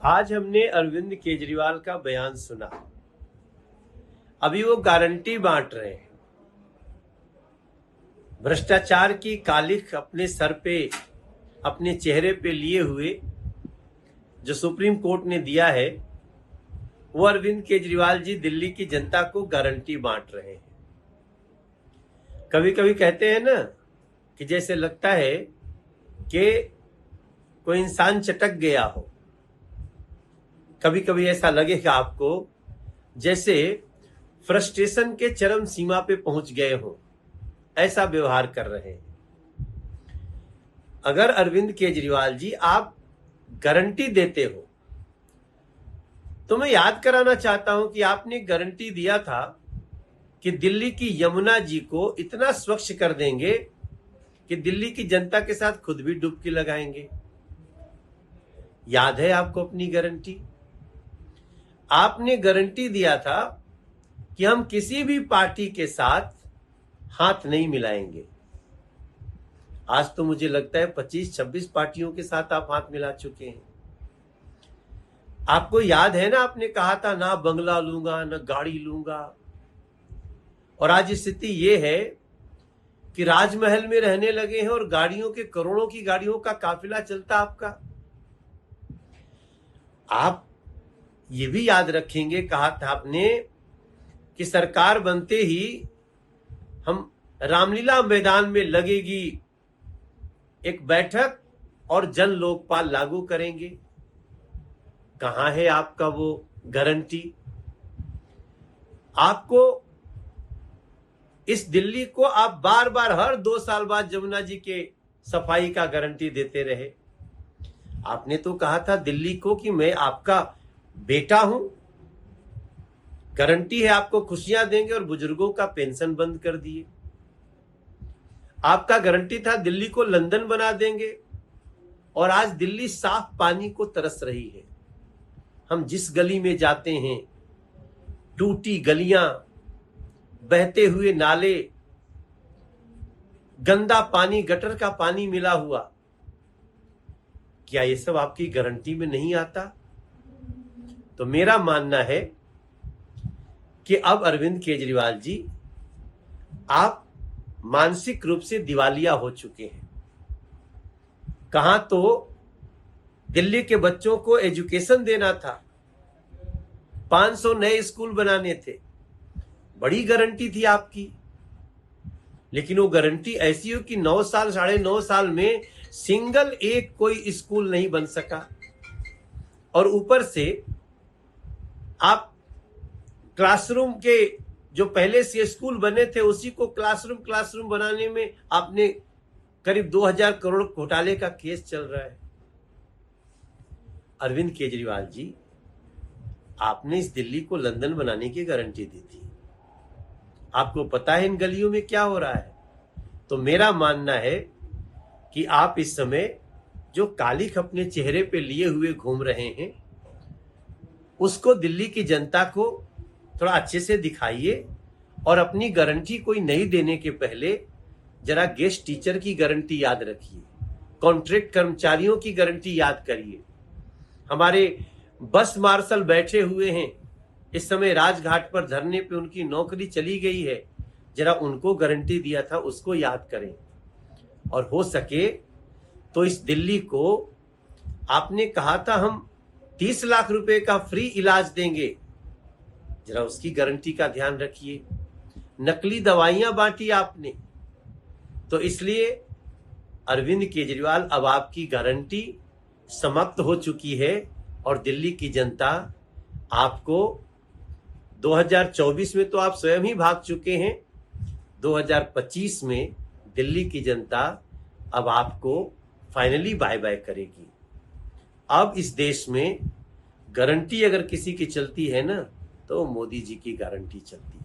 आज हमने अरविंद केजरीवाल का बयान सुना। अभी वो गारंटी बांट रहे हैं। भ्रष्टाचार की कालिख अपने सर पे, अपने चेहरे पे लिए हुए जो सुप्रीम कोर्ट ने दिया है, वो अरविंद केजरीवाल जी दिल्ली की जनता को गारंटी बांट रहे हैं। कभी कभी कहते हैं ना कि जैसे लगता है कि कोई इंसान चटक गया हो। कभी कभी ऐसा लगेगा आपको जैसे फ्रस्ट्रेशन के चरम सीमा पे पहुंच गए हो, ऐसा व्यवहार कर रहे हैं। अगर अरविंद केजरीवाल जी आप गारंटी देते हो तो मैं याद कराना चाहता हूं कि आपने गारंटी दिया था कि दिल्ली की यमुना जी को इतना स्वच्छ कर देंगे कि दिल्ली की जनता के साथ खुद भी डुबकी लगाएंगे। याद है आपको अपनी गारंटी? आपने गारंटी दिया था कि हम किसी भी पार्टी के साथ हाथ नहीं मिलाएंगे। आज तो मुझे लगता है 25-26 पार्टियों के साथ आप हाथ मिला चुके हैं। आपको याद है ना, आपने कहा था ना बंगला लूंगा ना गाड़ी लूंगा, और आज स्थिति ये है कि राजमहल में रहने लगे हैं और गाड़ियों के, करोड़ों की गाड़ियों का काफिला चलता आपका। आप ये भी याद रखेंगे, कहा था आपने कि सरकार बनते ही हम रामलीला मैदान में लगेगी एक बैठक और जन लोकपाल लागू करेंगे। कहां है आपका वो गारंटी? आपको इस दिल्ली को आप बार बार हर 2 साल बाद जमुना जी के सफाई का गारंटी देते रहे। आपने तो कहा था दिल्ली को कि मैं आपका बेटा हूं, गारंटी है आपको खुशियां देंगे, और बुजुर्गों का पेंशन बंद कर दिए। आपका गारंटी था दिल्ली को लंदन बना देंगे, और आज दिल्ली साफ पानी को तरस रही है। हम जिस गली में जाते हैं, टूटी गलियां, बहते हुए नाले, गंदा पानी, गटर का पानी मिला हुआ, क्या ये सब आपकी गारंटी में नहीं आता? तो मेरा मानना है कि अब अरविंद केजरीवाल जी आप मानसिक रूप से दिवालिया हो चुके हैं। कहां तो दिल्ली के बच्चों को एजुकेशन देना था, 500 नए स्कूल बनाने थे, बड़ी गारंटी थी आपकी। लेकिन वो गारंटी ऐसी हो कि 9 साल, 9.5 साल में सिंगल एक कोई स्कूल नहीं बन सका, और ऊपर से आप क्लासरूम के जो पहले से स्कूल बने थे उसी को क्लासरूम बनाने में आपने करीब 2000 करोड़ घोटाले का केस चल रहा है। अरविंद केजरीवाल जी, आपने इस दिल्ली को लंदन बनाने की गारंटी दी थी। आपको पता है इन गलियों में क्या हो रहा है। तो मेरा मानना है कि आप इस समय जो कालिख अपने चेहरे पे लिए हुए घूम रहे हैं, उसको दिल्ली की जनता को थोड़ा अच्छे से दिखाइए, और अपनी गारंटी कोई नहीं देने के पहले जरा गेस्ट टीचर की गारंटी याद रखिए, कॉन्ट्रैक्ट कर्मचारियों की गारंटी याद करिए। हमारे बस मार्शल बैठे हुए हैं इस समय राजघाट पर धरने पे, उनकी नौकरी चली गई है, जरा उनको गारंटी दिया था उसको याद करें। और हो सके तो इस दिल्ली को, आपने कहा था हम 30 लाख रुपए का फ्री इलाज देंगे, जरा उसकी गारंटी का ध्यान रखिए। नकली दवाइयां बांटी आपने। तो इसलिए अरविंद केजरीवाल, अब आपकी गारंटी समाप्त हो चुकी है, और दिल्ली की जनता आपको 2024 में तो आप स्वयं ही भाग चुके हैं, 2025 में दिल्ली की जनता अब आपको फाइनली बाय बाय करेगी। अब इस देश में गारंटी अगर किसी की चलती है ना, तो मोदी जी की गारंटी चलती है।